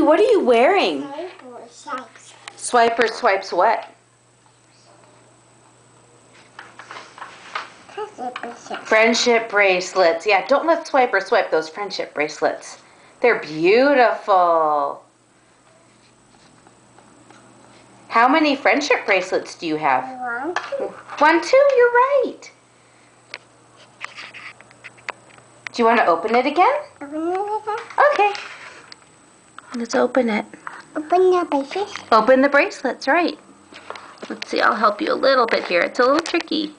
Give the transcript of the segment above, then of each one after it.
what are you wearing? Swiper swipes what? Friendship bracelets. Yeah, don't let Swiper swipe those friendship bracelets. They're beautiful. How many friendship bracelets do you have? 1, 2. 1, 2, you're right. Do you want to open it again? Okay. Let's open it. Open the bracelets. Open the bracelets, right. Let's see, I'll help you a little bit here. It's a little tricky.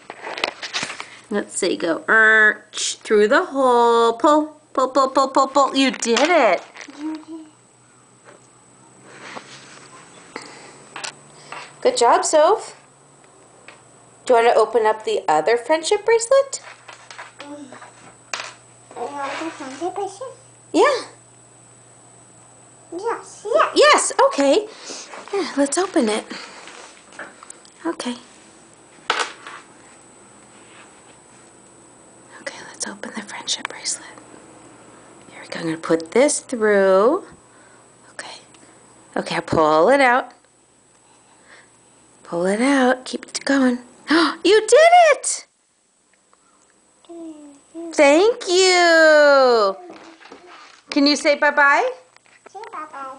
Let's see, go through the hole. Pull, pull, pull, pull, pull, pull. You did it. Good job, Soph. Do you want to open up the other friendship bracelet? Another friendship bracelet? Yeah. Yes, yes. Yes, okay. Yeah, let's open it. Okay. Okay, let's open the friendship bracelet. Here we go. I'm going to put this through. Okay. Okay, I'll pull it out. Pull it out. Keep it going. Oh, you did it! Thank you. Can you say bye-bye? Say bye-bye.